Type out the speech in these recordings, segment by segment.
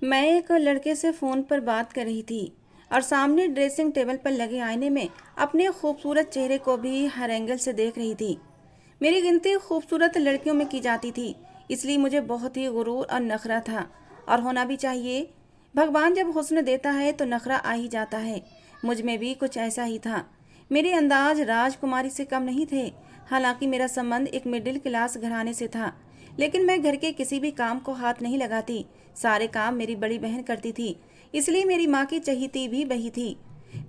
मैं एक लड़के से फ़ोन पर बात कर रही थी और सामने ड्रेसिंग टेबल पर लगे आईने में अपने खूबसूरत चेहरे को भी हर एंगल से देख रही थी। मेरी गिनती खूबसूरत लड़कियों में की जाती थी, इसलिए मुझे बहुत ही गुरूर और नखरा था, और होना भी चाहिए। भगवान जब हुस्न देता है तो नखरा आ ही जाता है। मुझ में भी कुछ ऐसा ही था। मेरे अंदाज राजकुमारी से कम नहीं थे। हालांकि मेरा संबंध एक मिडिल क्लास घराने से था, लेकिन मैं घर के किसी भी काम को हाथ नहीं लगाती। सारे काम मेरी बड़ी बहन करती थी, इसलिए मेरी माँ की चहीती भी वही थी।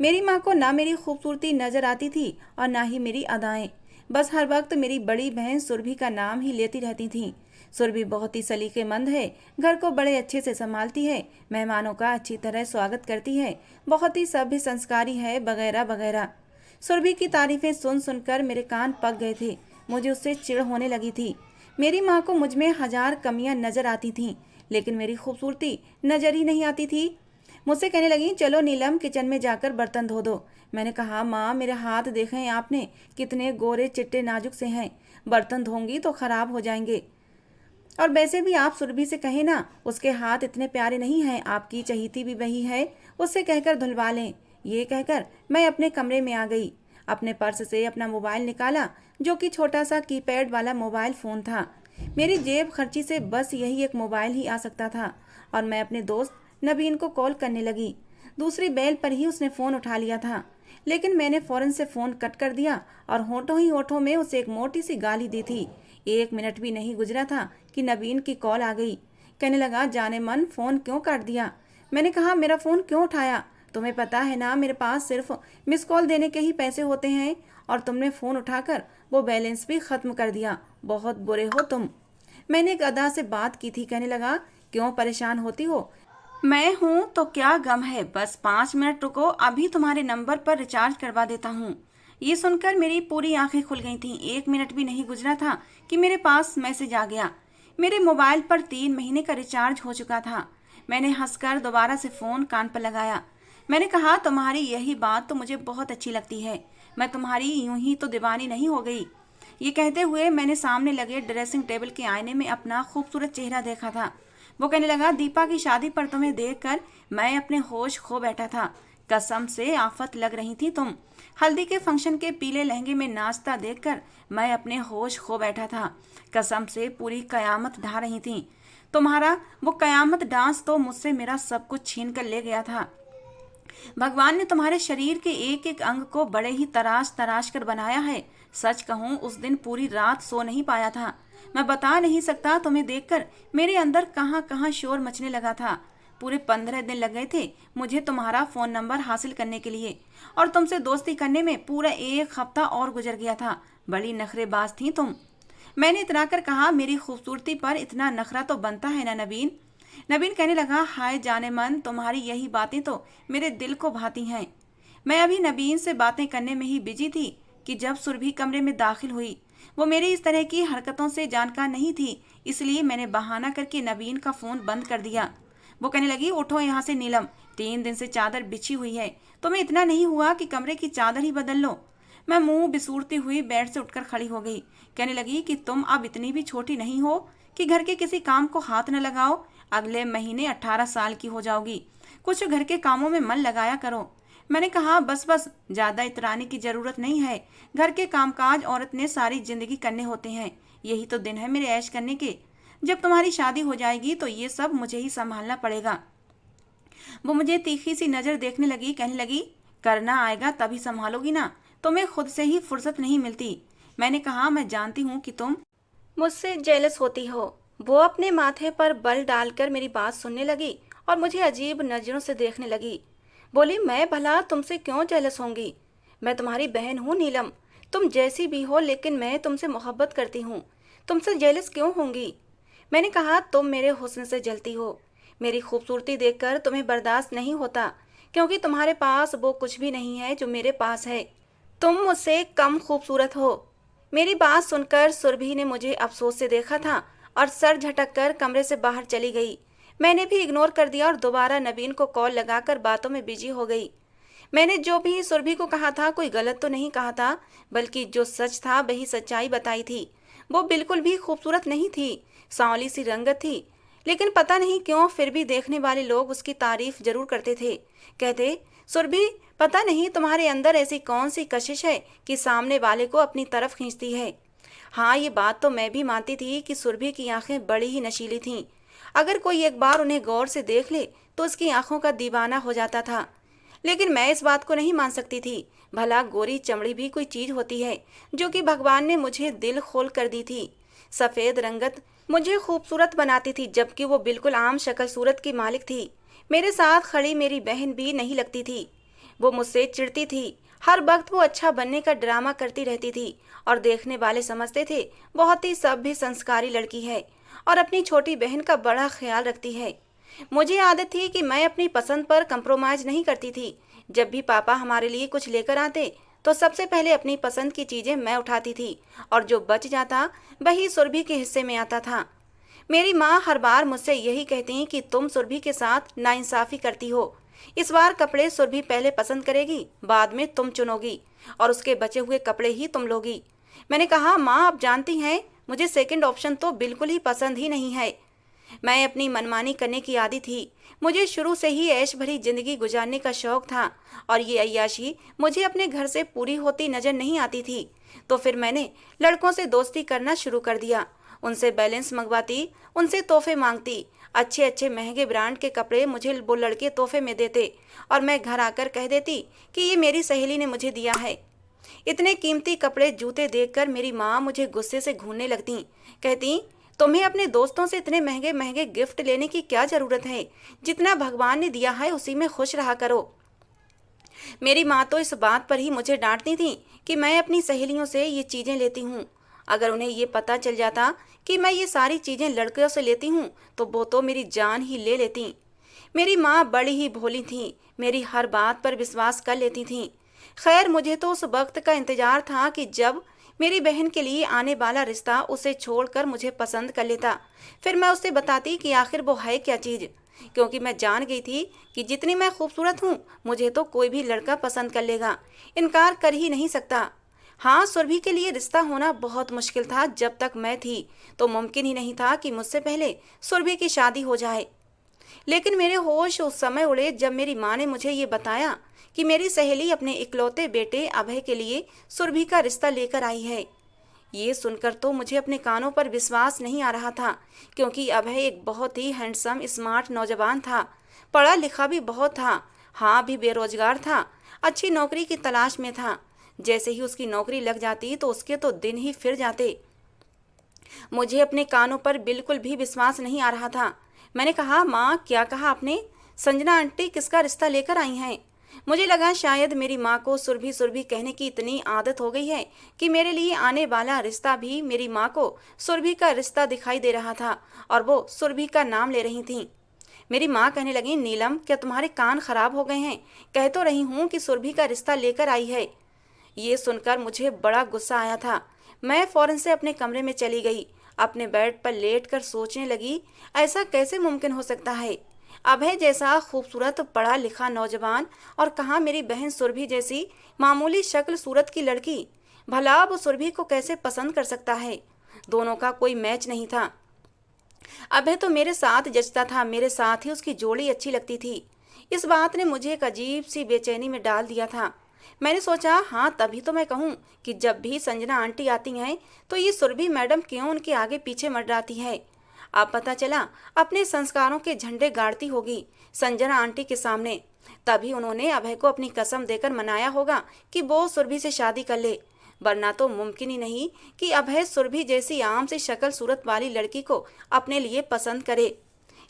मेरी माँ को ना मेरी खूबसूरती नजर आती थी और ना ही मेरी अदाएं। बस हर वक्त मेरी बड़ी बहन सुरभि का नाम ही लेती रहती थी। सुरभि बहुत ही सलीकेमंद है, घर को बड़े अच्छे से संभालती है, मेहमानों का अच्छी तरह स्वागत करती है, बहुत ही सभ्य संस्कारी है, वगैरह वगैरह। सुरभि की तारीफें सुन सुनकर मेरे कान पक गए थे। मुझे उससे चिढ़ होने लगी थी। मेरी माँ को मुझ में हजार कमियां नजर आती थीं, लेकिन मेरी खूबसूरती नजर ही नहीं आती थी। मुझसे कहने लगी, चलो नीलम, किचन में जाकर बर्तन धो दो। मैंने कहा, माँ मेरे हाथ देखें आपने, कितने गोरे चिट्टे नाजुक से हैं, बर्तन धोंगी तो खराब हो जाएंगे। और वैसे भी आप सुरभि से कहें ना, उसके हाथ इतने प्यारे नहीं हैं, आपकी चहीती भी वही है, उससे कहकर धुलवा लें। ये कहकर मैं अपने कमरे में आ गई। अपने पर्स से अपना मोबाइल निकाला, जो कि छोटा सा कीपैड वाला मोबाइल फ़ोन था। मेरी जेब खर्ची से बस यही एक मोबाइल ही आ सकता था, और मैं अपने दोस्त नवीन को कॉल करने लगी। दूसरी बेल पर ही उसने फ़ोन उठा लिया था, लेकिन मैंने फ़ौरन से फ़ोन कट कर दिया और होठों ही होठों में उसे एक मोटी सी गाली दी थी। 1 मिनट भी नहीं गुजरा था कि नवीन की कॉल आ गई। कहने लगा, जाने मन फ़ोन क्यों काट दिया? मैंने कहा, मेरा फ़ोन क्यों उठाया? तुम्हें पता है ना, मेरे पास सिर्फ मिस कॉल देने के ही पैसे होते हैं, और तुमने फ़ोन उठाकर वो बैलेंस भी ख़त्म कर दिया। बहुत बुरे हो तुम। मैंने एक अदा से बात की थी। कहने लगा, क्यों परेशान होती हो? मैं हूँ तो क्या गम है, बस 5 मिनट रुको, अभी तुम्हारे नंबर पर रिचार्ज करवा देता हूँ। ये सुनकर मेरी पूरी आंखें खुल गई थीं। 1 मिनट भी नहीं गुजरा था कि मेरे पास मैसेज आ गया। मेरे मोबाइल पर 3 महीने का रिचार्ज हो चुका था। मैंने हंसकर दोबारा से फ़ोन कान पर लगाया। मैंने कहा, तुम्हारी यही बात तो मुझे बहुत अच्छी लगती है, मैं तुम्हारी यूं ही तो दीवानी नहीं हो गई। ये कहते हुए मैंने सामने लगे ड्रेसिंग टेबल के आईने में अपना खूबसूरत चेहरा देखा था। वो कहने लगा, दीपा की शादी पर तुम्हें देखकर मैं अपने होश खो बैठा था। कसम से आफत लग रही थी तुम। हल्दी के फंक्शन के पीले लहंगे में नाचता देखकर मैं अपने होश खो बैठा था। कसम से पूरी कयामत ढा रही थी। तुम्हारा वो कयामत डांस तो मुझसे मेरा सब कुछ छीन कर ले गया था। भगवान ने तुम्हारे शरीर के एक एक अंग को बड़े ही तराश तराश कर बनाया है। सच कहूँ, उस दिन पूरी रात सो नहीं पाया था। मैं बता नहीं सकता, तुम्हें देखकर मेरे अंदर कहाँ कहाँ शोर मचने लगा था। पूरे 15 दिन लग गए थे मुझे तुम्हारा फ़ोन नंबर हासिल करने के लिए, और तुमसे दोस्ती करने में पूरा 1 हफ्ता और गुजर गया था। बड़ी नखरेबाज थी तुम। मैंने इतरा कर कहा, मेरी खूबसूरती पर इतना नखरा तो बनता है ना नवीन। नवीन कहने लगा, हाय जाने मन, तुम्हारी यही बातें तो मेरे दिल को भाती हैं। मैं अभी नवीन से बातें करने में ही बिजी थी कि जब सुरभि कमरे में दाखिल हुई। वो मेरी इस तरह की हरकतों से जानकार नहीं थी, इसलिए मैंने बहाना करके नवीन का फ़ोन बंद कर दिया। वो कहने लगी, उठो यहाँ से नीलम, 3 दिन से चादर बिछी हुई है, तुम्हें इतना नहीं हुआ कि कमरे की चादर ही बदल लो? मैं मुंह बिसूरती हुई बेड से उठकर खड़ी हो गई। कहने लगी कि तुम अब इतनी भी छोटी नहीं हो कि घर के किसी काम को हाथ न लगाओ। अगले महीने 18 साल की हो जाओगी, कुछ घर के कामों में मन लगाया करो। मैंने कहा, बस बस, ज़्यादा इतराने की ज़रूरत नहीं है। घर के कामकाज औरत ने सारी जिंदगी करने होते हैं, यही तो दिन है मेरे ऐश करने के। जब तुम्हारी शादी हो जाएगी तो ये सब मुझे ही संभालना पड़ेगा। वो मुझे तीखी सी नज़र देखने लगी। कहने लगी, करना आएगा तभी संभालोगी ना, तुम्हें खुद से ही फुर्सत नहीं मिलती। मैंने कहा, मैं जानती हूँ कि तुम मुझसे जेलस होती हो। वो अपने माथे पर बल डालकर मेरी बात सुनने लगी और मुझे अजीब नज़रों से देखने लगी। बोली, मैं भला तुमसे क्यों जेलस होंगी? मैं तुम्हारी बहन हूँ नीलम, तुम जैसी भी हो, लेकिन मैं तुमसे मोहब्बत करती हूँ, तुमसे जेलस क्यों होंगी? मैंने कहा, तुम मेरे हुस्न से जलती हो। मेरी खूबसूरती देखकर तुम्हें बर्दाश्त नहीं होता, क्योंकि तुम्हारे पास वो कुछ भी नहीं है जो मेरे पास है। तुम मुझसे कम खूबसूरत हो। मेरी बात सुनकर सुरभि ने मुझे अफसोस से देखा था और सर झटककर कमरे से बाहर चली गई। मैंने भी इग्नोर कर दिया और दोबारा नवीन को कॉल लगाकर बातों में बिजी हो गई। मैंने जो भी सुरभि को कहा था, कोई गलत तो नहीं कहा था, बल्कि जो सच था वही सच्चाई बताई थी। वो बिल्कुल भी खूबसूरत नहीं थी, सांवली सी रंगत थी, लेकिन पता नहीं क्यों फिर भी देखने वाले लोग उसकी तारीफ जरूर करते थे। कहते, सुरभि, पता नहीं तुम्हारे अंदर ऐसी कौन सी कशिश है कि सामने वाले को अपनी तरफ खींचती है। हाँ, ये बात तो मैं भी मानती थी कि सुरभि की आंखें बड़ी ही नशीली थीं। अगर कोई एक बार उन्हें गौर से देख ले तो उसकी आंखों का दीवाना हो जाता था। लेकिन मैं इस बात को नहीं मान सकती थी। भला गोरी चमड़ी भी कोई चीज होती है जो कि भगवान ने मुझे दिल खोल कर दी थी। सफेद रंगत मुझे खूबसूरत बनाती थी, जबकि वो बिल्कुल आम शक्ल सूरत की मालिक थी। मेरे साथ खड़ी मेरी बहन भी नहीं लगती थी। वो मुझसे चिढ़ती थी। हर वक्त वो अच्छा बनने का ड्रामा करती रहती थी और देखने वाले समझते थे बहुत ही सभ्य संस्कारी लड़की है और अपनी छोटी बहन का बड़ा ख्याल रखती है। मुझे आदत थी कि मैं अपनी पसंद पर कंप्रोमाइज नहीं करती थी। जब भी पापा हमारे लिए कुछ लेकर आते तो सबसे पहले अपनी पसंद की चीजें मैं उठाती थी और जो बच जाता वही सुरभि के हिस्से में आता था। मेरी माँ हर बार मुझसे यही कहती कि तुम सुरभि के साथ नाइंसाफी करती हो। इस बार कपड़े सुरभि पहले पसंद करेगी, बाद में तुम चुनोगी और उसके बचे हुए कपड़े ही तुम लोगी। मैंने कहा, माँ आप जानती हैं मुझे सेकंड ऑप्शन तो बिल्कुल ही पसंद ही नहीं है। मैं अपनी मनमानी करने की आदी थी। मुझे शुरू से ही ऐश भरी जिंदगी गुजारने का शौक था और ये अय्याशी मुझे अपने घर से पूरी होती नजर नहीं आती थी। तो फिर मैंने लड़कों से दोस्ती करना शुरू कर दिया। उनसे बैलेंस मंगवाती, उनसे तोहफे मांगती। अच्छे अच्छे महंगे ब्रांड के कपड़े मुझे वो लड़के तोहफे में देते और मैं घर आकर कह देती कि ये मेरी सहेली ने मुझे दिया है। इतने कीमती कपड़े जूते देखकर मेरी माँ मुझे गुस्से से घूरने लगती। कहती, तुम्हें अपने दोस्तों से इतने महंगे महंगे गिफ्ट लेने की क्या जरूरत है? जितना भगवान ने दिया है उसी में खुश रहा करो। मेरी माँ तो इस बात पर ही मुझे डांटती थी कि मैं अपनी सहेलियों से ये चीजें लेती हूँ। अगर उन्हें ये पता चल जाता कि मैं ये सारी चीजें लड़कियों से लेती हूँ तो वो तो मेरी जान ही ले लेती। मेरी माँ बड़ी ही भोली थी, मेरी हर बात पर विश्वास कर लेती थी। खैर, मुझे तो उस वक्त का इंतजार था कि जब मेरी बहन के लिए आने वाला रिश्ता उसे छोड़कर मुझे पसंद कर लेता। फिर मैं उससे बताती कि आखिर वो है क्या चीज, क्योंकि मैं जान गई थी कि जितनी मैं खूबसूरत हूँ मुझे तो कोई भी लड़का पसंद कर लेगा, इनकार कर ही नहीं सकता। हाँ, सुरभि के लिए रिश्ता होना बहुत मुश्किल था। जब तक मैं थी तो मुमकिन ही नहीं था कि मुझसे पहले सुरभि की शादी हो जाए। लेकिन मेरे होश उस समय उड़े जब मेरी माँ ने मुझे ये बताया कि मेरी सहेली अपने इकलौते बेटे अभय के लिए सुरभि का रिश्ता लेकर आई है। ये सुनकर तो मुझे अपने कानों पर विश्वास नहीं आ रहा था, क्योंकि अभय एक बहुत ही हैंडसम स्मार्ट नौजवान था। पढ़ा लिखा भी बहुत था। हाँ, भी बेरोजगार था, अच्छी नौकरी की तलाश में था। जैसे ही उसकी नौकरी लग जाती तो उसके तो दिन ही फिर जाते। मुझे अपने कानों पर बिल्कुल भी विश्वास नहीं आ रहा था। मैंने कहा, माँ क्या कहा आपने? संजना आंटी किसका रिश्ता लेकर आई हैं? मुझे लगा शायद मेरी माँ को सुरभि सुरभि कहने की इतनी आदत हो गई है कि मेरे लिए आने वाला रिश्ता भी मेरी माँ को सुरभि का रिश्ता दिखाई दे रहा था और वो सुरभि का नाम ले रही थी। मेरी माँ कहने लगी, नीलम क्या तुम्हारे कान खराब हो गए हैं? कह तो रही हूँ कि सुरभि का रिश्ता लेकर आई है। ये सुनकर मुझे बड़ा गुस्सा आया था। मैं फौरन से अपने कमरे में चली गई। अपने बेड पर लेटकर सोचने लगी, ऐसा कैसे मुमकिन हो सकता है? अभय जैसा खूबसूरत पढ़ा लिखा नौजवान और कहाँ मेरी बहन सुरभि जैसी मामूली शक्ल सूरत की लड़की। भला वो सुरभि को कैसे पसंद कर सकता है? दोनों का कोई मैच नहीं था। अभय तो मेरे साथ जचता था, मेरे साथ ही उसकी जोड़ी अच्छी लगती थी। इस बात ने मुझे एक अजीब सी बेचैनी में डाल दिया था। मैंने सोचा, हाँ तभी तो मैं कहूँ कि जब भी संजना आंटी आती हैं तो ये सुरभि मैडम क्यों उनके आगे पीछे मंडराती है। अब पता चला अपने संस्कारों के झंडे गाड़ती होगी संजना आंटी के सामने। तभी उन्होंने अभय को अपनी कसम देकर मनाया होगा कि वो सुरभि से शादी कर ले, वरना तो मुमकिन ही नहीं कि अभय सुरभि जैसी आम सी शक्ल सूरत वाली लड़की को अपने लिए पसंद करे।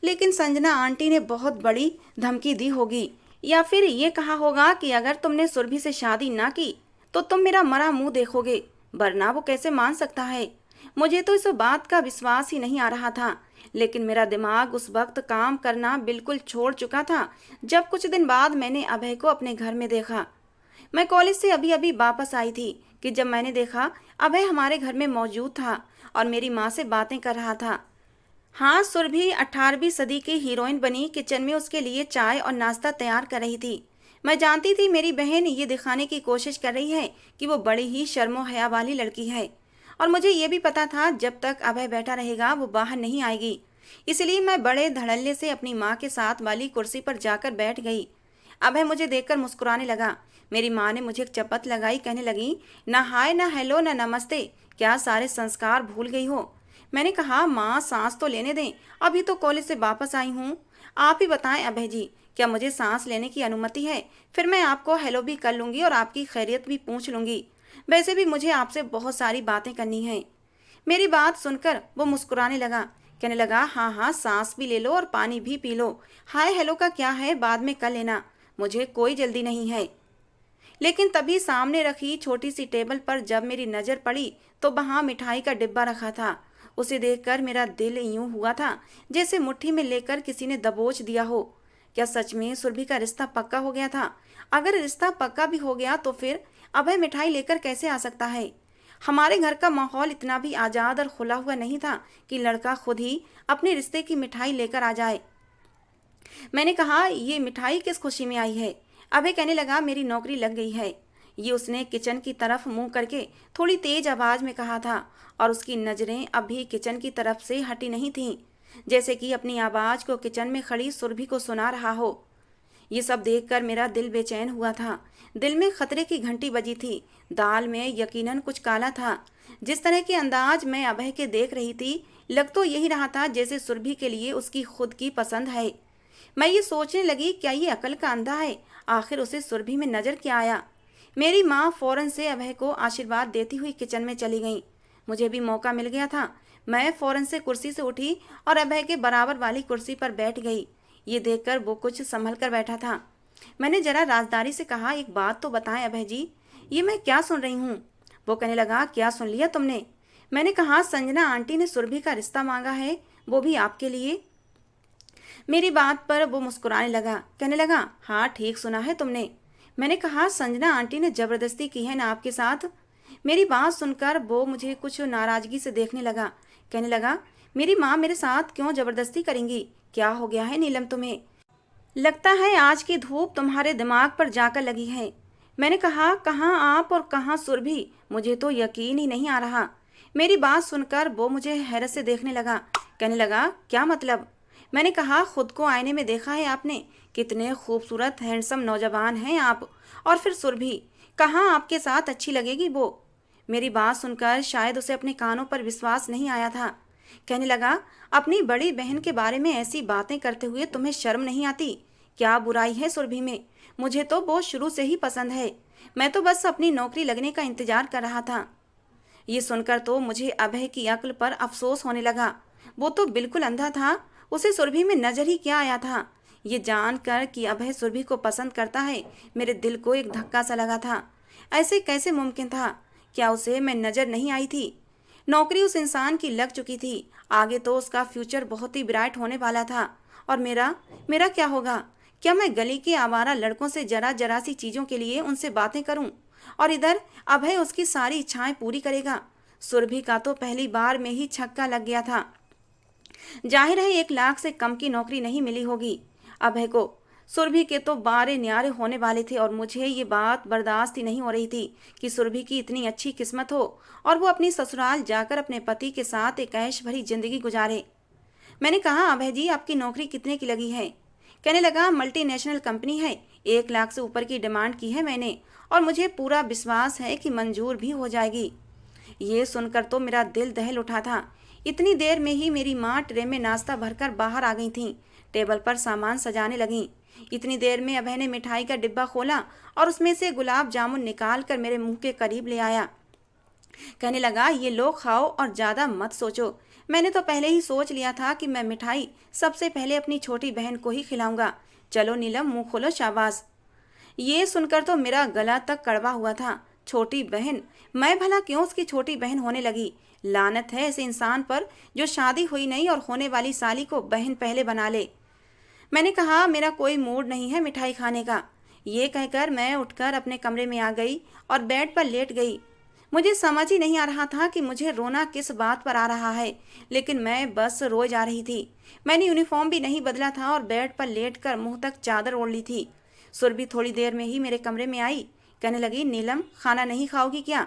लेकिन संजना आंटी ने बहुत बड़ी धमकी दी होगी, या फिर ये कहा होगा कि अगर तुमने सुरभि से शादी ना की तो तुम मेरा मरा मुंह देखोगे, वरना वो कैसे मान सकता है। मुझे तो इस बात का विश्वास ही नहीं आ रहा था। लेकिन मेरा दिमाग उस वक्त काम करना बिल्कुल छोड़ चुका था जब कुछ दिन बाद मैंने अभय को अपने घर में देखा। मैं कॉलेज से अभी अभी वापस आई थी कि जब मैंने देखा अभय हमारे घर में मौजूद था और मेरी माँ से बातें कर रहा था। हाँ, सुरभि 18वीं सदी की हीरोइन बनी किचन में उसके लिए चाय और नाश्ता तैयार कर रही थी। मैं जानती थी मेरी बहन ये दिखाने की कोशिश कर रही है कि वो बड़ी ही शर्मो हया वाली लड़की है, और मुझे ये भी पता था जब तक अभय बैठा रहेगा वो बाहर नहीं आएगी। इसलिए मैं बड़े धड़ल्ले से अपनी माँ के साथ वाली कुर्सी पर जाकर बैठ गई। अभय मुझे देखकर मुस्कुराने लगा। मेरी माँ ने मुझे एक चपत लगाई, कहने लगी, ना हाय, ना हेलो, ना नमस्ते, क्या सारे संस्कार भूल गई हो? मैंने कहा, माँ सांस तो लेने दें, अभी तो कॉलेज से वापस आई हूँ। आप ही बताएं अभय जी, क्या मुझे सांस लेने की अनुमति है? फिर मैं आपको हेलो भी कर लूँगी और आपकी खैरियत भी पूछ लूँगी। वैसे भी मुझे आपसे बहुत सारी बातें करनी हैं। मेरी बात सुनकर वो मुस्कुराने लगा, कहने लगा, हाँ हाँ, सांस भी ले लो और पानी भी पी लो। हाय हेलो का क्या है, बाद में कर लेना, मुझे कोई जल्दी नहीं है। लेकिन तभी सामने रखी छोटी सी टेबल पर जब मेरी नज़र पड़ी तो वहाँ मिठाई का डिब्बा रखा था। उसे देखकर मेरा दिल यूं हुआ था जैसे मुट्ठी में लेकर किसी ने दबोच दिया हो। क्या सच में सुरभि का रिश्ता पक्का हो गया था? अगर रिश्ता पक्का भी हो गया तो फिर अभय मिठाई लेकर कैसे आ सकता है? हमारे घर का माहौल इतना भी आज़ाद और खुला हुआ नहीं था कि लड़का खुद ही अपने रिश्ते की मिठाई लेकर आ जाए। मैंने कहा, ये मिठाई किस खुशी में आई है? अभय कहने लगा, मेरी नौकरी लग गई है। ये उसने किचन की तरफ मुंह करके थोड़ी तेज आवाज में कहा था और उसकी नजरें अभी किचन की तरफ से हटी नहीं थीं, जैसे कि अपनी आवाज को किचन में खड़ी सुरभि को सुना रहा हो। ये सब देखकर मेरा दिल बेचैन हुआ था। दिल में खतरे की घंटी बजी थी। दाल में यकीनन कुछ काला था। जिस तरह के अंदाज मैं अभय के देख रही थी, लग तो यही रहा था जैसे सुरभि के लिए उसकी खुद की पसंद है। मैं ये सोचने लगी, क्या ये अकल का अंधा है? आखिर उसे सुरभि में नजर क्या आया? मेरी माँ फौरन से अभय को आशीर्वाद देती हुई किचन में चली गई। मुझे भी मौका मिल गया था। मैं फौरन से कुर्सी से उठी और अभय के बराबर वाली कुर्सी पर बैठ गई। ये देखकर वो कुछ संभल कर बैठा था। मैंने जरा राजदारी से कहा, एक बात तो बताएं अभय जी, ये मैं क्या सुन रही हूँ? वो कहने लगा, क्या सुन लिया तुमने? मैंने कहा, संजना आंटी ने सुरभि का रिश्ता मांगा है, वो भी आपके लिए। मेरी बात पर वो मुस्कुराने लगा, कहने लगा, हाँ ठीक सुना है तुमने। मैंने कहा, संजना आंटी ने जबरदस्ती की है ना आपके साथ? मेरी बात सुनकर वो मुझे कुछ नाराजगी से देखने लगा, कहने लगा, मेरी माँ मेरे साथ क्यों जबरदस्ती करेंगी? क्या हो गया है नीलम तुम्हें? लगता है आज की धूप तुम्हारे दिमाग पर जाकर लगी है। मैंने कहा, कहाँ आप और कहाँ सुरभि, मुझे तो यकीन ही नहीं आ रहा। मेरी बात सुनकर वो मुझे हैरत से देखने लगा, कहने लगा, क्या मतलब? मैंने कहा, खुद को आईने में देखा है आपने? कितने खूबसूरत हैंडसम नौजवान हैं आप। और फिर सुरभि, कहाँ आपके साथ अच्छी लगेगी वो? मेरी बात सुनकर शायद उसे अपने कानों पर विश्वास नहीं आया था। कहने लगा, अपनी बड़ी बहन के बारे में ऐसी बातें करते हुए तुम्हें शर्म नहीं आती? क्या बुराई है सुरभि में? मुझे तो वो शुरू से ही पसंद है। मैं तो बस अपनी नौकरी लगने का इंतजार कर रहा था। ये सुनकर तो मुझे अभय की अक्ल पर अफसोस होने लगा। वो तो बिल्कुल अंधा था। उसे सुरभि में नजर ही क्या आया था? ये जानकर कि अभय सुरभि को पसंद करता है, मेरे दिल को एक धक्का सा लगा था। ऐसे कैसे मुमकिन था? क्या उसे मैं नजर नहीं आई थी? नौकरी उस इंसान की लग चुकी थी। आगे तो उसका फ्यूचर बहुत ही ब्राइट होने वाला था। और मेरा मेरा क्या होगा? क्या मैं गली के आवारा लड़कों से जरा जरा सी चीज़ों के लिए उनसे बातें करूं? और इधर अभय उसकी सारी इच्छाएं पूरी करेगा। सुरभि का तो पहली बार में ही छक्का लग गया था। जाहिर है 1 लाख से कम की नौकरी नहीं मिली होगी अभय को। सुरभि के तो बारे न्यारे होने वाले थे और मुझे ये बात बर्दाश्त ही नहीं हो रही थी कि सुरभि की इतनी अच्छी किस्मत हो और वो अपनी ससुराल जाकर अपने पति के साथ एक ऐश भरी जिंदगी गुजारे। मैंने कहा, अभय जी आपकी नौकरी कितने की लगी है? कहने लगा, मल्टीनेशनल कंपनी है, 1 लाख से ऊपर की डिमांड की है मैंने और मुझे पूरा विश्वास है कि मंजूर भी हो जाएगी। ये सुनकर तो मेरा दिल दहल उठा था। इतनी देर में ही मेरी माँ ट्रे में नाश्ता भरकर बाहर आ गई थीं, टेबल पर सामान सजाने लगीं। इतनी देर में अभय ने मिठाई का डिब्बा खोला और उसमें से गुलाब जामुन निकाल कर मेरे मुंह के करीब ले आया। कहने लगा, ये लो खाओ और ज़्यादा मत सोचो। मैंने तो पहले ही सोच लिया था कि मैं मिठाई सबसे पहले अपनी छोटी बहन को ही खिलाऊंगा। चलो नीलम, मुंह खोलो, शाबाश। ये सुनकर तो मेरा गला तक कड़वा हुआ था। छोटी बहन? मैं भला क्यों उसकी छोटी बहन होने लगी? लानत है ऐसे इंसान पर जो शादी हुई नहीं और होने वाली साली को बहन पहले बना ले। मैंने कहा, मेरा कोई मूड नहीं है मिठाई खाने का। ये कहकर मैं उठकर अपने कमरे में आ गई और बेड पर लेट गई। मुझे समझ ही नहीं आ रहा था कि मुझे रोना किस बात पर आ रहा है, लेकिन मैं बस रोए जा रही थी। मैंने यूनिफॉर्म भी नहीं बदला था और बेड पर लेटकर मुंह तक चादर ओढ़ ली थी। सुरभि थोड़ी देर में ही मेरे कमरे में आई। कहने लगी, नीलम खाना नहीं खाओगी क्या?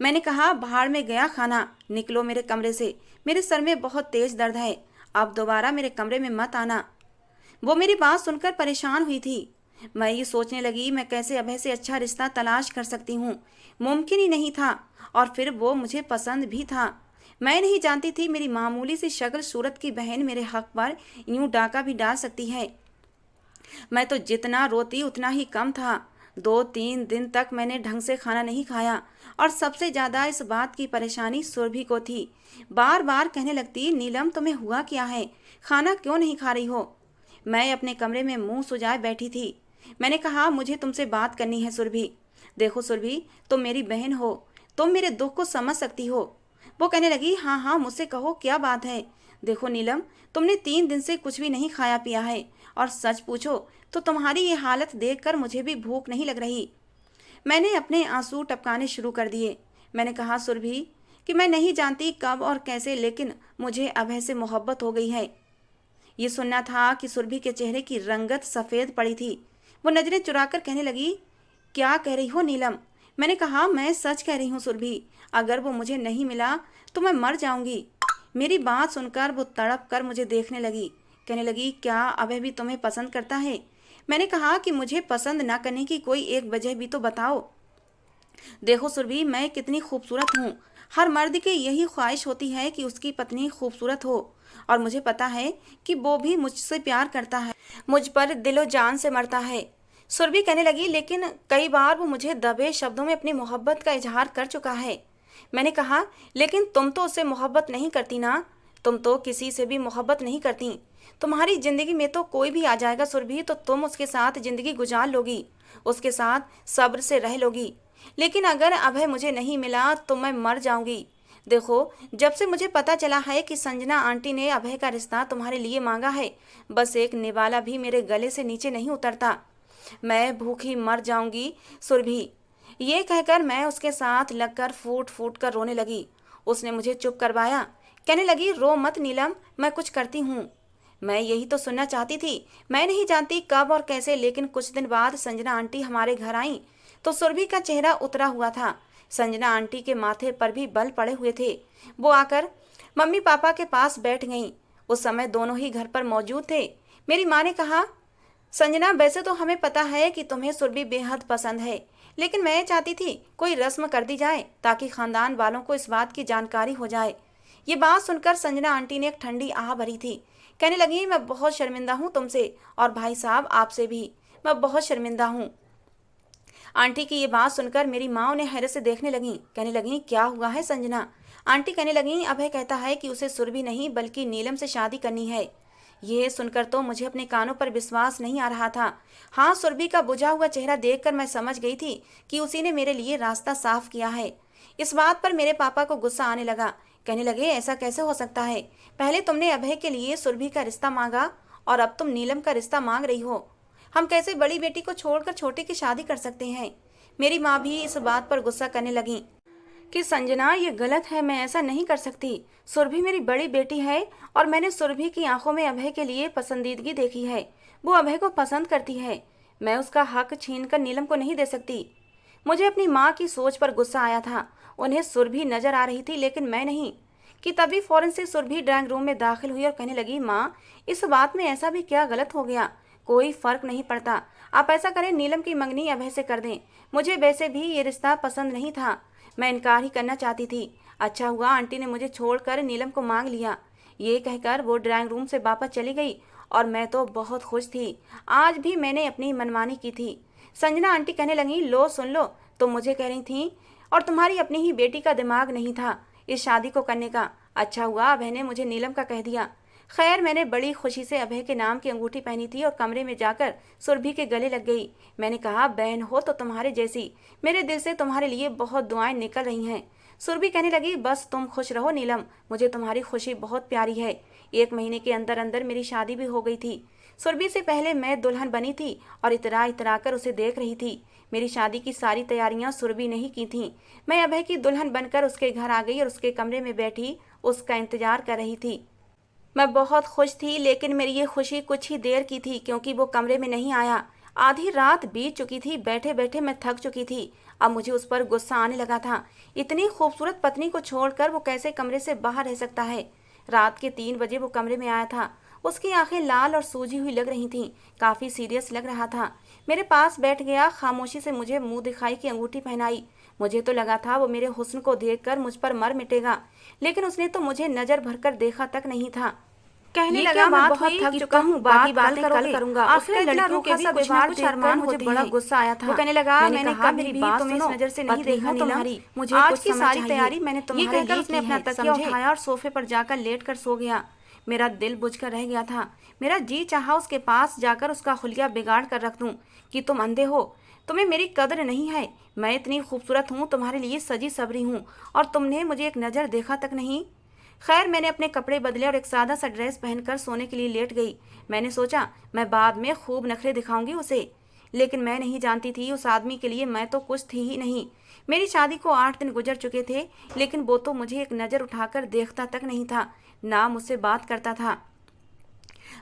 मैंने कहा, बाहर में गया खाना, निकलो मेरे कमरे से, मेरे सर में बहुत तेज दर्द है। अब दोबारा मेरे कमरे में मत आना। वो मेरी बात सुनकर परेशान हुई थी। मैं ये सोचने लगी मैं कैसे अभय से अच्छा रिश्ता तलाश कर सकती हूँ। मुमकिन ही नहीं था। और फिर वो मुझे पसंद भी था। मैं नहीं जानती थी मेरी मामूली सी शक्ल सूरत की बहन मेरे हक पर यूं डाका भी डाल सकती है। मैं तो जितना रोती उतना ही कम था। 2-3 दिन तक मैंने ढंग से खाना नहीं खाया और सबसे ज़्यादा इस बात की परेशानी सुरभि को थी। बार बार कहने लगती, नीलम तुम्हें हुआ क्या है, खाना क्यों नहीं खा रही हो। मैं अपने कमरे में मुंह सुजाए बैठी थी। मैंने कहा, मुझे तुमसे बात करनी है सुरभि। देखो सुरभि, तुम मेरी बहन हो, तुम मेरे दुख को समझ सकती हो। वो कहने लगी, हाँ हाँ मुझसे कहो क्या बात है। देखो नीलम, तुमने 3 दिन से कुछ भी नहीं खाया पिया है और सच पूछो तो तुम्हारी ये हालत देखकर मुझे भी भूख नहीं लग रही। मैंने अपने आंसू टपकाने शुरू कर दिए। मैंने कहा, सुरभि कि मैं नहीं जानती कब और कैसे, लेकिन मुझे अभय से मोहब्बत हो गई है। ये सुनना था कि सुरभि के चेहरे की रंगत सफ़ेद पड़ी थी। वो नजरें चुराकर कहने लगी, क्या कह रही हो नीलम। मैंने कहा, मैं सच कह रही हूँ सुरभि, अगर वो मुझे नहीं मिला तो मैं मर जाऊंगी। मेरी बात सुनकर वो तड़प कर मुझे देखने लगी। कहने लगी, क्या अभय भी तुम्हें पसंद करता है। मैंने कहा कि मुझे पसंद ना करने की कोई एक वजह भी तो बताओ। देखो सुरभि, मैं कितनी खूबसूरत हूँ। हर मर्द की यही ख्वाहिश होती है कि उसकी पत्नी खूबसूरत हो, और मुझे पता है कि वो भी मुझसे प्यार करता है, मुझ पर दिलो जान से मरता है। सुरभि कहने लगी, लेकिन कई बार वो मुझे दबे शब्दों में अपनी मोहब्बत का इजहार कर चुका है। मैंने कहा, लेकिन तुम तो उससे मोहब्बत नहीं करती ना। तुम तो किसी से भी मोहब्बत नहीं करती। तुम्हारी जिंदगी में तो कोई भी आ जाएगा सुरभि तो तुम उसके साथ जिंदगी गुजार लोगी, उसके साथ सब्र से रह लोगी। लेकिन अगर अभय मुझे नहीं मिला तो मैं मर जाऊंगी। देखो, जब से मुझे पता चला है कि संजना आंटी ने अभय का रिश्ता तुम्हारे लिए मांगा है, बस एक निवाला भी मेरे गले से नीचे नहीं उतरता। मैं भूखी मर जाऊंगी सुरभि। ये कहकर मैं उसके साथ लगकर फूट फूट कर रोने लगी। उसने मुझे चुप करवाया। कहने लगी, रो मत नीलम, मैं कुछ करती हूँ। मैं यही तो सुनना चाहती थी। मैं नहीं जानती कब और कैसे, लेकिन कुछ दिन बाद संजना आंटी हमारे घर आई तो सुरभि का चेहरा उतरा हुआ था। संजना आंटी के माथे पर भी बल पड़े हुए थे। वो आकर मम्मी पापा के पास बैठ गईं। उस समय दोनों ही घर पर मौजूद थे। मेरी माँ ने कहा, संजना, वैसे तो हमें पता है कि तुम्हें सुरभि बेहद पसंद है, लेकिन मैं चाहती थी कोई रस्म कर दी जाए ताकि खानदान वालों को इस बात की जानकारी हो जाए। ये बात सुनकर संजना आंटी ने एक ठंडी आह भरी थी। कहने लगी, मैं बहुत शर्मिंदा हूँ तुमसे, और भाई साहब आपसे भी मैं बहुत शर्मिंदा हूँ। आंटी की ये बात सुनकर मेरी माँ उन्हें हैरत से देखने लगी। कहने लगी, क्या हुआ है संजना। आंटी कहने लगी, अभय कहता है कि उसे सुरभि नहीं बल्कि नीलम से शादी करनी है। ये सुनकर तो मुझे अपने कानों पर विश्वास नहीं आ रहा था। हाँ, सुरभि का बुझा हुआ चेहरा देखकर मैं समझ गई थी कि उसी ने मेरे लिए रास्ता साफ किया है। इस बात पर मेरे पापा को गुस्सा आने लगा। कहने लगे, ऐसा कैसे हो सकता है, पहले तुमने अभय के लिए सुरभि का रिश्ता मांगा और अब तुम नीलम का रिश्ता मांग रही हो। हम कैसे बड़ी बेटी को छोड़कर छोटी की शादी कर सकते हैं। मेरी माँ भी इस बात पर गुस्सा करने लगी कि संजना, ये गलत है, मैं ऐसा नहीं कर सकती। सुरभि मेरी बड़ी बेटी है और मैंने सुरभि की आंखों में अभय के लिए पसंदीदगी देखी है। वो अभय को पसंद करती है। मैं उसका हक छीनकर नीलम को नहीं दे सकती। मुझे अपनी माँ की सोच पर गुस्सा आया था। उन्हें सुरभि नजर आ रही थी लेकिन मैं नहीं। कि तभी फौरन से सुरभि ड्राइंग रूम में दाखिल हुई और कहने लगी, माँ, इस बात में ऐसा भी क्या गलत हो गया, कोई फर्क नहीं पड़ता। आप ऐसा करें, नीलम की मंगनी अभय से कर दें। मुझे वैसे भी ये रिश्ता पसंद नहीं था, मैं इनकार ही करना चाहती थी। अच्छा हुआ आंटी ने मुझे छोड़कर नीलम को मांग लिया। ये कहकर वो ड्राइंग रूम से वापस चली गई और मैं तो बहुत खुश थी। आज भी मैंने अपनी मनमानी की थी। संजना आंटी कहने लगी, लो सुन लो, तुम मुझे कह रही थी और तुम्हारी अपनी ही बेटी का दिमाग नहीं था इस शादी को करने का। अच्छा हुआ अभय ने मुझे नीलम का कह दिया। खैर, मैंने बड़ी खुशी से अभय के नाम की अंगूठी पहनी थी और कमरे में जाकर सुरभि के गले लग गई। मैंने कहा, बहन हो तो तुम्हारे जैसी, मेरे दिल से तुम्हारे लिए बहुत दुआएं निकल रही हैं। सुरभि कहने लगी, बस तुम खुश रहो नीलम, मुझे तुम्हारी खुशी बहुत प्यारी है। 1 महीने के अंदर अंदर मेरी शादी भी हो गई थी। सुरभि से पहले मैं दुल्हन बनी थी और इतरा इतरा कर उसे देख रही थी। मेरी शादी की सारी तैयारियां सुरभि ने ही की थी। मैं अभय की दुल्हन बनकर उसके घर आ गई और उसके कमरे में बैठी उसका इंतजार कर रही थी। मैं बहुत खुश थी, लेकिन मेरी ये खुशी कुछ ही देर की थी क्योंकि वो कमरे में नहीं आया। आधी रात बीत चुकी थी, बैठे बैठे मैं थक चुकी थी। अब मुझे उस पर गुस्सा आने लगा था। इतनी खूबसूरत पत्नी को छोड़कर वो कैसे कमरे से बाहर रह सकता है। रात के 3 बजे वो कमरे में आया था। उसकी आंखें लाल और सूजी हुई लग रही थीं, काफी सीरियस लग रहा था। मेरे पास बैठ गया, खामोशी से मुझे मुंह दिखाई की अंगूठी पहनाई। मुझे तो लगा था वो मेरे हुस्न को देखकर मुझ पर मर मिटेगा, लेकिन उसने तो मुझे नजर भरकर देखा तक नहीं था। कहने लगा, मैं बहुत थक चुका हूँ, बाकी बातें कल करूंगा। उसका लड़कियों के भी कुछ ना कुछ अरमान मुझे बड़ा गुस्सा आया था। वो कहने लगा, मैंने कहा मेरी बात सुनो, नजर से नहीं देखा तुम्हारी, मुझे आज की सारी तैयारी मैंने तुम्हारे लिए उसने अपना तकिया उठाया और सोफे पर जाकर लेट कर सो गया। मेरा दिल बुझकर रह गया था। मेरा जी चाहा उसके पास जाकर उसका हुलिया बिगाड़ कर रख दूं कि तुम अंधे हो, तुम्हें मेरी कदर नहीं है, मैं इतनी खूबसूरत हूँ, तुम्हारे लिए सजी सबरी हूँ, और तुमने मुझे एक नज़र देखा तक नहीं। खैर, मैंने अपने कपड़े बदले और एक सादा सा ड्रेस पहनकर सोने के लिए लेट गई। मैंने सोचा मैं बाद में खूब नखरे दिखाऊंगी उसे, लेकिन मैं नहीं जानती थी उस आदमी के लिए मैं तो कुछ थी ही नहीं। मेरी शादी को 8 दिन गुजर चुके थे, लेकिन वो तो मुझे एक नज़र उठाकर देखता तक नहीं था, ना मुझसे बात करता था।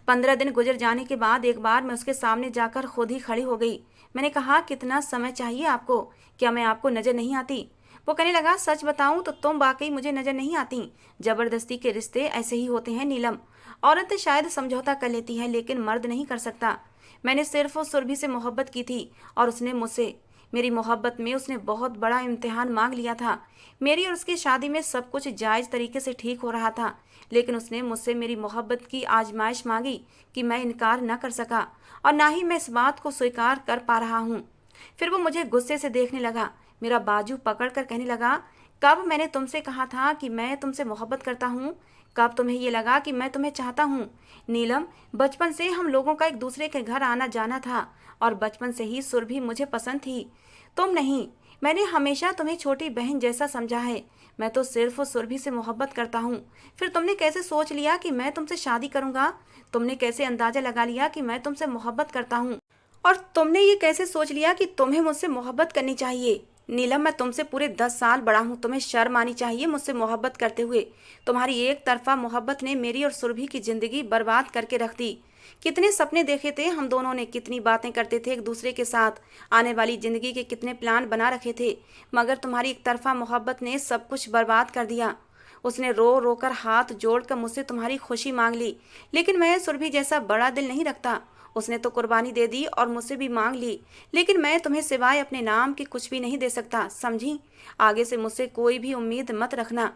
15 दिन गुजर जाने के बाद एक बार मैं उसके सामने जाकर खुद ही खड़ी हो गई। मैंने कहा, कितना समय चाहिए आपको? क्या मैं आपको नजर नहीं आती? वो कहने लगा, सच बताऊं तो तुम वाकई मुझे नजर नहीं आती। जबरदस्ती के रिश्ते ऐसे ही होते हैं नीलम। औरत शायद समझौता कर लेती है, लेकिन मर्द नहीं कर सकता। मैंने सिर्फ उस सुरभि से मोहब्बत की थी और उसने मुझसे। मेरी मोहब्बत में उसने बहुत बड़ा इम्तिहान मांग लिया था। मेरी और उसकी शादी में सब कुछ जायज़ तरीके से ठीक हो रहा था, लेकिन उसने मुझसे मेरी मोहब्बत की आजमाइश मांगी कि मैं इनकार न कर सका, और ना ही मैं इस बात को स्वीकार कर पा रहा हूँ। फिर वो मुझे गुस्से से देखने लगा, मेरा बाजू पकड़कर कहने लगा, कब मैंने तुमसे कहा था कि मैं तुमसे मोहब्बत करता हूँ? कब तुम्हें ये लगा कि मैं तुम्हें चाहता हूँ? नीलम, बचपन से हम लोगों का एक दूसरे के घर आना जाना था, और बचपन से ही सुरभि मुझे पसंद थी, तुम नहीं। मैंने हमेशा तुम्हें छोटी बहन जैसा समझा है। मैं तो सिर्फ सुरभि से मोहब्बत करता हूँ। फिर तुमने कैसे सोच लिया कि मैं तुमसे शादी करूँगा? तुमने कैसे अंदाजा लगा लिया कि मैं तुमसे मोहब्बत करता हूँ? और तुमने ये कैसे सोच लिया कि तुम्हें मुझसे मोहब्बत करनी चाहिए? नीलम, मैं तुमसे पूरे 10 साल बड़ा हूँ, तुम्हें शर्म आनी चाहिए मुझसे मोहब्बत करते हुए। तुम्हारी एक तरफा मोहब्बत ने मेरी और सुरभि की जिंदगी बर्बाद करके रख दी। कितने सपने देखे थे हम दोनों ने, कितनी बातें करते थे एक दूसरे के साथ, आने वाली जिंदगी के कितने प्लान बना रखे थे, मगर तुम्हारी एक तरफा मोहब्बत ने सब कुछ बर्बाद कर दिया। उसने रो रो कर हाथ जोड़कर मुझसे तुम्हारी खुशी मांग ली, लेकिन मैं सुरभि जैसा बड़ा दिल नहीं रखता। उसने तो कुर्बानी दे दी और मुझसे भी मांग ली, लेकिन मैं तुम्हें सिवाय अपने नाम के कुछ भी नहीं दे सकता, समझी? आगे से मुझसे कोई भी उम्मीद मत रखना।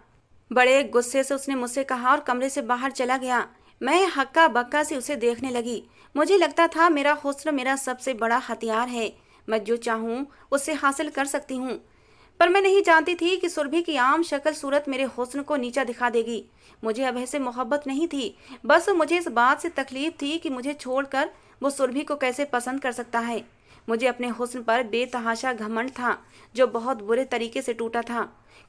बड़े गुस्से से उसने मुझसे कहा और कमरे से बाहर चला गया। मैं हक्का बक्का से उसे देखने लगी। मुझे लगता था मेरा हुस्न मेरा सबसे बड़ा हथियार है, मैं जो चाहूँ उससे हासिल कर सकती हूँ। पर मैं नहीं जानती थी कि सुरभि की आम शक्ल सूरत मेरे हुस्न को नीचा दिखा देगी। मुझे अभय से मोहब्बत नहीं थी, बस मुझे इस बात से तकलीफ थी कि मुझे छोड़कर वो सुरभि को कैसे पसंद कर सकता है। मुझे अपने हुस्न पर बेतहाशा घमंड था, जो बहुत बुरे तरीके से टूटा था।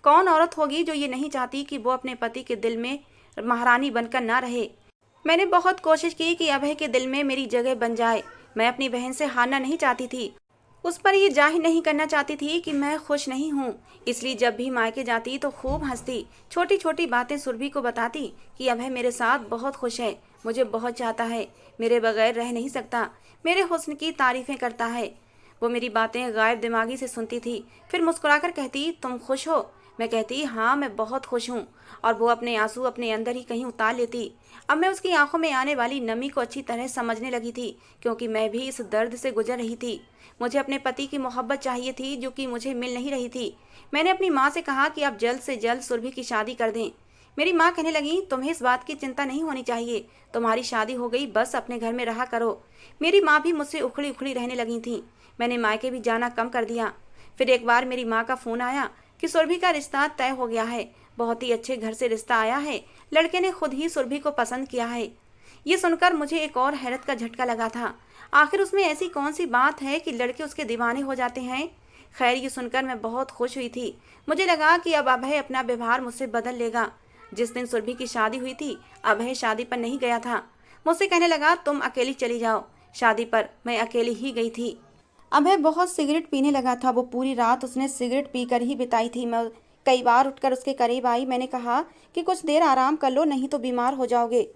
कौन औरत होगी जो ये नहीं चाहती कि वो अपने पति के दिल में महारानी बनकर ना रहे। मैंने बहुत कोशिश की कि अभय के दिल में मेरी जगह बन जाए। मैं अपनी बहन से हारना नहीं चाहती थी, उस पर ये जाहिर नहीं करना चाहती थी कि मैं खुश नहीं हूँ। इसलिए जब भी मायके जाती तो खूब हंसती, छोटी छोटी बातें सुरभि को बताती कि अभय मेरे साथ बहुत खुश है, मुझे बहुत चाहता है, मेरे बगैर रह नहीं सकता, मेरे हुस्न की तारीफें करता है। वो मेरी बातें गायब दिमागी से सुनती थी, फिर मुस्कुराकर कहती, तुम खुश हो? मैं कहती, हाँ मैं बहुत खुश हूँ, और वो अपने आंसू अपने अंदर ही कहीं उतार लेती। अब मैं उसकी आंखों में आने वाली नमी को अच्छी तरह समझने लगी थी, क्योंकि मैं भी इस दर्द से गुजर रही थी। मुझे अपने पति की मोहब्बत चाहिए थी, जो कि मुझे मिल नहीं रही थी। मैंने अपनी माँ से कहा कि आप जल्द से जल्द सुरभि की शादी कर दें। मेरी माँ कहने लगी, तुम्हें इस बात की चिंता नहीं होनी चाहिए, तुम्हारी शादी हो गई, बस अपने घर में रहा करो। मेरी माँ भी मुझसे उखड़ी उखड़ी रहने लगी थी। मैंने मायके भी जाना कम कर दिया। फिर एक बार मेरी माँ का फ़ोन आया कि सुरभि का रिश्ता तय हो गया है, बहुत ही अच्छे घर से रिश्ता आया है, लड़के ने खुद ही सुरभि को पसंद किया है। ये सुनकर मुझे एक और हैरत का झटका लगा था। आखिर उसमें ऐसी कौन सी बात है कि लड़के उसके दीवाने हो जाते हैं? खैर, ये सुनकर मैं बहुत खुश हुई थी। मुझे लगा कि अब अभय अपना व्यवहार मुझसे बदल लेगा। जिस दिन सुरभि की शादी हुई थी, अभय शादी पर नहीं गया था। मुझसे कहने लगा, तुम अकेली चली जाओ। शादी पर मैं अकेली ही गई थी। अभय बहुत सिगरेट पीने लगा था। वो पूरी रात उसने सिगरेट पीकर ही बिताई थी। मैं कई बार उठकर उसके करीब आई। मैंने कहा कि कुछ देर आराम कर लो, नहीं तो बीमार हो जाओगे।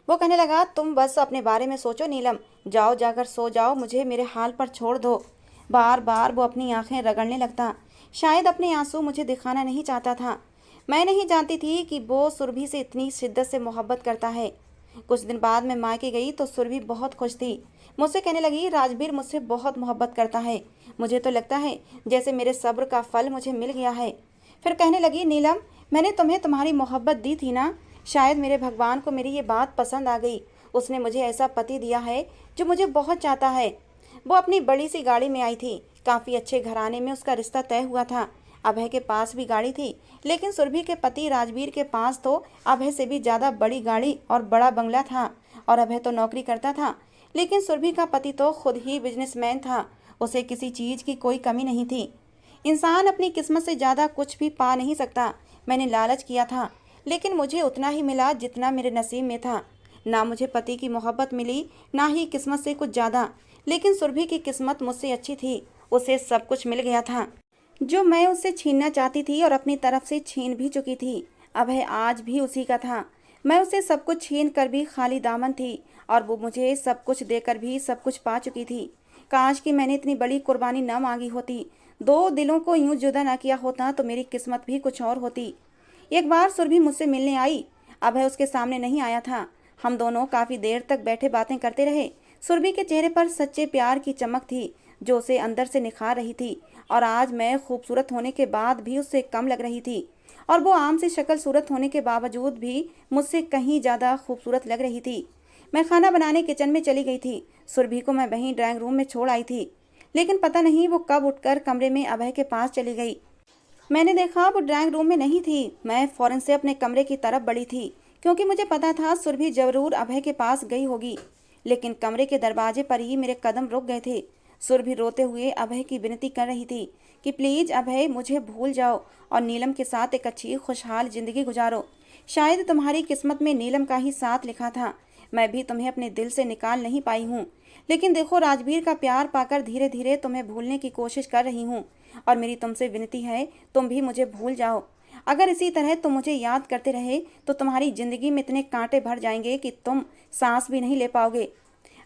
वो कहने लगा, तुम बस अपने बारे में सोचो नीलम, जाओ जाकर सो जाओ, मुझे मेरे हाल पर छोड़ दो। बार बार वो अपनी आंखें रगड़ने लगता, शायद अपने आंसू मुझे दिखाना नहीं चाहता था। मैं नहीं जानती थी कि वो सुरभि से इतनी शिद्दत से मोहब्बत करता है। कुछ दिन बाद मैं मायके गई तो सुरभि बहुत खुश थी। मुझसे कहने लगी, राजवीर मुझसे बहुत मोहब्बत करता है। मुझे तो लगता है जैसे मेरे सब्र का फल मुझे मिल गया है। फिर कहने लगी, नीलम, मैंने तुम्हें तुम्हारी मोहब्बत दी थी ना, शायद मेरे भगवान को मेरी ये बात पसंद आ गई। उसने मुझे ऐसा पति दिया है जो मुझे बहुत चाहता है। वो अपनी बड़ी सी गाड़ी में आई थी। काफ़ी अच्छे घराने में उसका रिश्ता तय हुआ था। अभय के पास भी गाड़ी थी, लेकिन सुरभि के पति राजवीर के पास तो अभय से भी ज़्यादा बड़ी गाड़ी और बड़ा बंगला था। और अभय तो नौकरी करता था, लेकिन सुरभि का पति तो खुद ही बिजनेसमैन था। उसे किसी चीज़ की कोई कमी नहीं थी। इंसान अपनी किस्मत से ज़्यादा कुछ भी पा नहीं सकता। मैंने लालच किया था, लेकिन मुझे उतना ही मिला जितना मेरे नसीब में था। ना मुझे पति की मोहब्बत मिली, ना ही किस्मत से कुछ ज़्यादा। लेकिन सुरभि की किस्मत मुझसे अच्छी थी। उसे सब कुछ मिल गया था जो मैं उससे छीनना चाहती थी, और अपनी तरफ से छीन भी चुकी थी। अभय आज भी उसी का था। मैं उसे सब कुछ छीन कर भी खाली दामन थी, और वो मुझे सब कुछ देकर भी सब कुछ पा चुकी थी। काश कि मैंने इतनी बड़ी कुर्बानी न मांगी होती। दो दिलों को यूं जुदा न किया होता तो मेरी किस्मत भी कुछ और होती। एक बार सुरभि मुझसे मिलने आई। अभय उसके सामने नहीं आया था। हम दोनों काफ़ी देर तक बैठे बातें करते रहे। सुरभि के चेहरे पर सच्चे प्यार की चमक थी जो उसे अंदर से निखार रही थी। और आज मैं खूबसूरत होने के बाद भी उससे कम लग रही थी, और वो आम सी शक्ल सूरत होने के बावजूद भी मुझसे कहीं ज़्यादा खूबसूरत लग रही थी। मैं खाना बनाने किचन में चली गई थी। सुरभि को मैं वहीं ड्राइंग रूम में छोड़ आई थी, लेकिन पता नहीं वो कब उठकर कमरे में अभय के पास चली गई। मैंने देखा वो ड्राइंग रूम में नहीं थी। मैं फौरन से अपने कमरे की तरफ बढ़ी थी, क्योंकि मुझे पता था सुरभि जरूर अभय के पास गई होगी। लेकिन कमरे के दरवाजे पर ही मेरे कदम रुक गए थे। सुरभि रोते हुए अभय की विनती कर रही थी कि प्लीज़ अभय, मुझे भूल जाओ और नीलम के साथ एक अच्छी खुशहाल ज़िंदगी गुजारो। शायद तुम्हारी किस्मत में नीलम का ही साथ लिखा था। मैं भी तुम्हें अपने दिल से निकाल नहीं पाई हूँ, लेकिन देखो, राजवीर का प्यार पाकर धीरे धीरे तुम्हें भूलने की कोशिश कर रही हूँ। और मेरी तुमसे विनती है, तुम भी मुझे भूल जाओ। अगर इसी तरह तुम मुझे याद करते रहे तो तुम्हारी ज़िंदगी में इतने कांटे भर जाएंगे कि तुम सांस भी नहीं ले पाओगे।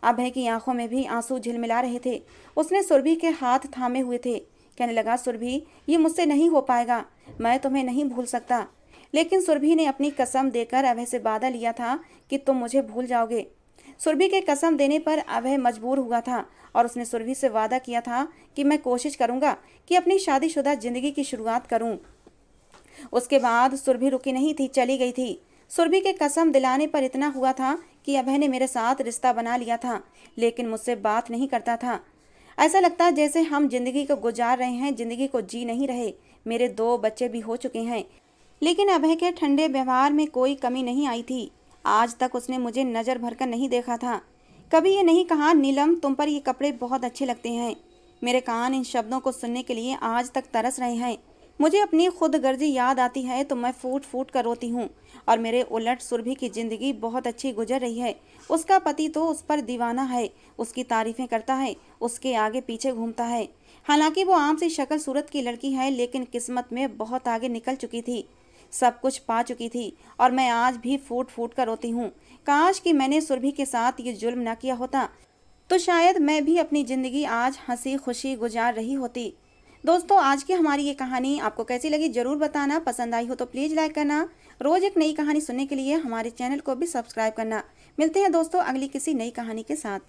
अभय की आंखों में भी आंसू झिलमिला रहे थे। उसने सुरभि के हाथ थामे हुए थे। कहने लगा, सुरभि, ये मुझसे नहीं हो पाएगा। मैं तुम्हें नहीं भूल सकता। लेकिन सुरभि ने अपनी कसम देकर अभय से वादा लिया था कि तुम मुझे भूल जाओगे। सुरभि के कसम देने पर अभय मजबूर हुआ था, और उसने सुरभि से वादा किया था कि मैं कोशिश करूंगा कि अपनी शादीशुदा जिंदगी की शुरुआत करूं। उसके बाद सुरभि रुकी नहीं थी, चली गई थी। सुरभि के कसम दिलाने पर इतना हुआ था कि अभय ने मेरे साथ रिश्ता बना लिया था, लेकिन मुझसे बात नहीं करता था। ऐसा लगता जैसे हम जिंदगी को गुजार रहे हैं, जिंदगी को जी नहीं रहे। मेरे 2 बच्चे भी हो चुके हैं, लेकिन अभय के ठंडे व्यवहार में कोई कमी नहीं आई थी। आज तक उसने मुझे नज़र भरकर नहीं देखा था। कभी ये नहीं कहा, नीलम, तुम पर ये कपड़े बहुत अच्छे लगते हैं। मेरे कान इन शब्दों को सुनने के लिए आज तक तरस रहे हैं। मुझे अपनी खुदगर्जी याद आती है तो मैं फूट फूट कर रोती हूँ। और मेरे उलट सुरभि की ज़िंदगी बहुत अच्छी गुजर रही है। उसका पति तो उस पर दीवाना है, उसकी तारीफ़ें करता है, उसके आगे पीछे घूमता है। हालांकि वो आम सी शक्ल सूरत की लड़की है, लेकिन किस्मत में बहुत आगे निकल चुकी थी, सब कुछ पा चुकी थी। और मैं आज भी फूट फूट कर रोती हूँ। काश कि मैंने सुरभि के साथ ये जुल्म न किया होता, तो शायद मैं भी अपनी ज़िंदगी आज हंसी खुशी गुजार रही होती। दोस्तों, आज की हमारी ये कहानी आपको कैसी लगी ज़रूर बताना। पसंद आई हो तो प्लीज़ लाइक करना। रोज़ एक नई कहानी सुनने के लिए हमारे चैनल को भी सब्सक्राइब करना। मिलते हैं दोस्तों अगली किसी नई कहानी के साथ।